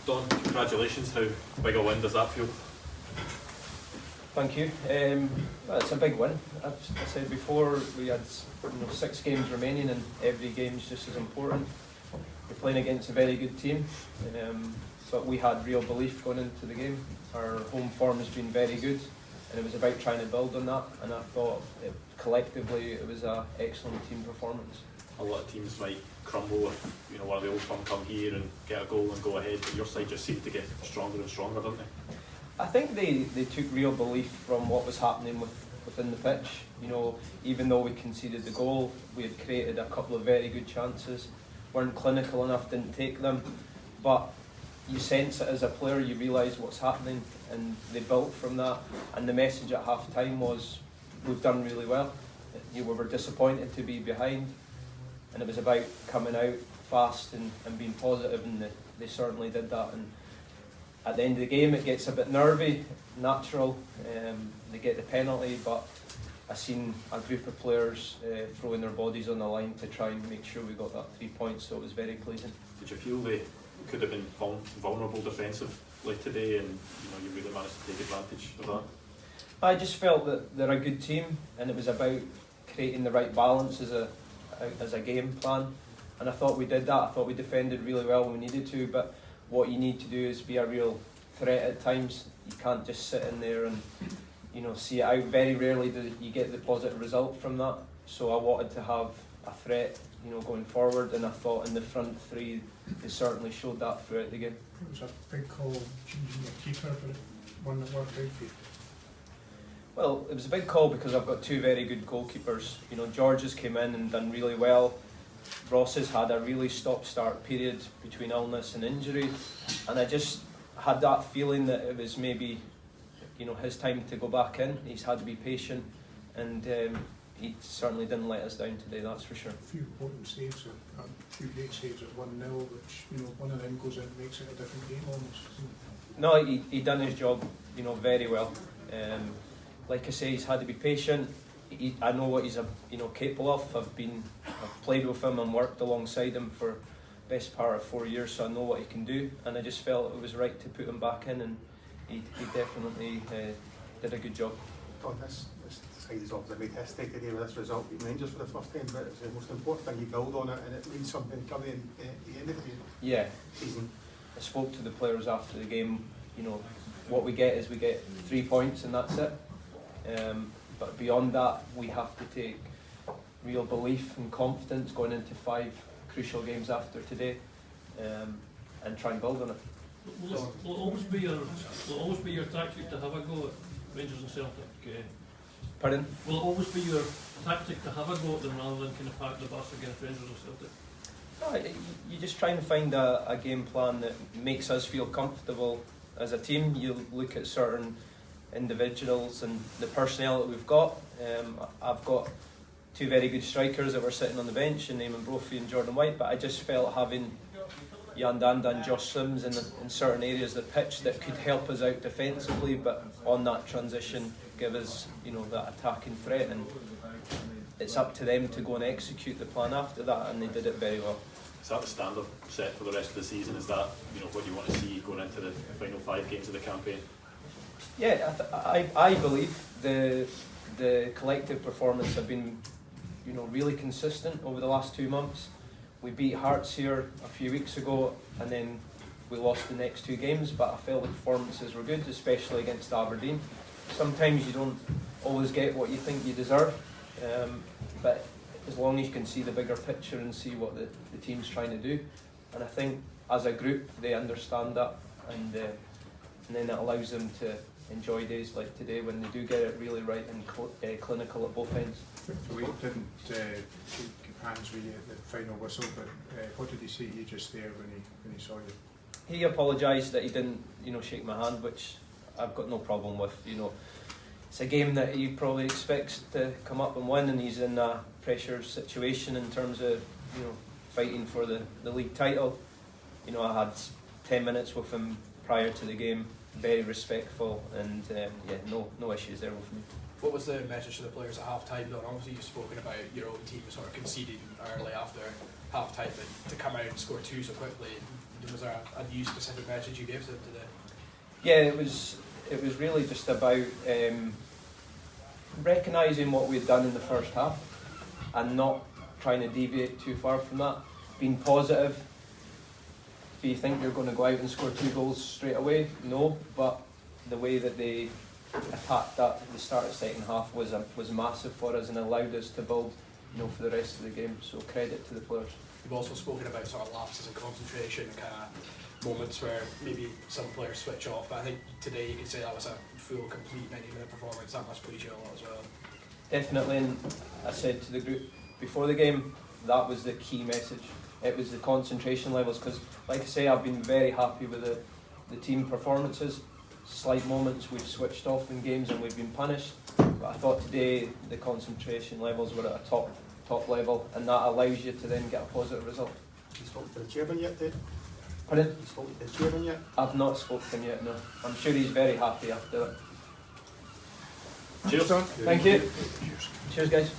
Don, congratulations. How big a win does that feel? Thank you. Well, it's a big win. As I said before, we had 6 games remaining, and every game's just as important. We're playing against a very good team, but we had real belief going into the game. Our home form has been very good, and it was about trying to build on that. And I thought collectively it was an excellent team performance. A lot of teams might crumble if one of the old firm come here and get a goal and go ahead, but your side just seemed to get stronger and stronger, don't they? I think they took real belief from what was happening within the pitch. Even though we conceded the goal, we had created a couple of very good chances, weren't clinical enough, didn't take them, but you sense it as a player, you realise what's happening, and they built from that. And the message at half time was, we've done really well. We were disappointed to be behind, and it was about coming out fast and being positive, and they certainly did that. And at the end of the game, it gets a bit nervy, natural. They get the penalty, but I seen a group of players throwing their bodies on the line to try and make sure we got that 3 points, so it was very pleasing. Did you feel they could have been vulnerable defensively today, and you really managed to take advantage of that? I just felt that they're a good team, and it was about creating the right balance as a game plan, and I thought we did that. I thought we defended really well when we needed to, but what you need to do is be a real threat at times. You can't just sit in there and see it out. Very rarely do you get the positive result from that, so I wanted to have a threat going forward, and I thought in the front three they certainly showed that throughout the game. It was a big call changing your keeper, but one that worked out for you. Well, it was a big call because I've got 2 very good goalkeepers. George has came in and done really well. Ross has had a really stop-start period between illness and injury, and I just had that feeling that it was maybe his time to go back in. He's had to be patient, and he certainly didn't let us down today, that's for sure. A few important saves, a few great saves at 1-0, which one of them goes in and makes it a different game almost. No, he done his job very well. Like I say, he's had to be patient. I know what he's capable of. I've played with him and worked alongside him for the best part of 4 years, so I know what he can do, and I just felt it was right to put him back in, and he definitely did a good job. On this side is obviously made history today with this result. You Rangers for the first time, but it's the most important thing you build on it, and it means something coming in the end of the season. I spoke to the players after the game. What we get is we get 3 points, and that's it. But beyond that, we have to take real belief and confidence going into 5 crucial games after today, and try and build on it. Will it always be your tactic to have a go at Rangers and Celtic? Pardon? Will it always be your tactic to have a go at them rather than kind of park the bus against Rangers and Celtic? No, you just try and find a game plan that makes us feel comfortable as a team. You look at certain individuals and the personnel that we've got. I've got 2 very good strikers that were sitting on the bench, in Eamon Brophy and Jordan White, but I just felt having Jan Danda and Josh Sims in certain areas of the pitch that could help us out defensively, but on that transition give us that attacking threat, and it's up to them to go and execute the plan after that, and they did it very well. Is that the standard set for the rest of the season? Is that what you want to see going into the final 5 games of the campaign? Yeah, I believe the collective performance have been really consistent over the last 2 months. We beat Hearts here a few weeks ago, and then we lost the next 2 games, but I felt the performances were good, especially against Aberdeen. Sometimes you don't always get what you think you deserve, but as long as you can see the bigger picture and see what the team's trying to do, and I think as a group they understand that, and then it allows them to enjoy days like today when they do get it really right and clinical at both ends. We didn't shake hands with you at the final whistle, but what did he say to you just there when he saw you? He apologised that he didn't shake my hand, which I've got no problem with. It's a game that he probably expects to come up and win, and he's in a pressure situation in terms of fighting for the league title. I had 10 minutes with him prior to the game, very respectful, and no issues there with me. What was the message to the players at half time? Obviously you've spoken about your own team sort of conceding early after half time, but to come out and score 2 so quickly, was there a new specific message you gave to them today? Yeah, it was really just about recognising what we'd done in the first half and not trying to deviate too far from that. Being positive. Do you think you're going to go out and score 2 goals straight away? No, but the way that they attacked that at the start of the second half was massive for us and allowed us to build, for the rest of the game. So credit to the players. You've also spoken about sort of lapses in concentration and kind of moments where maybe some players switch off, but I think today you could say that was a full, complete 90-minute performance. That must please you a lot as well. Definitely, and I said to the group before the game, that was the key message. It was the concentration levels, because like I say, I've been very happy with the team performances. Slight moments we've switched off in games and we've been punished, but I thought today the concentration levels were at a top level, and that allows you to then get a positive result. You spoke to the chairman yet, Dave? Pardon? You spoke to the chairman yet? I've not spoken to him yet, no. I'm sure he's very happy after it. Cheers. Thank you. Cheers, guys.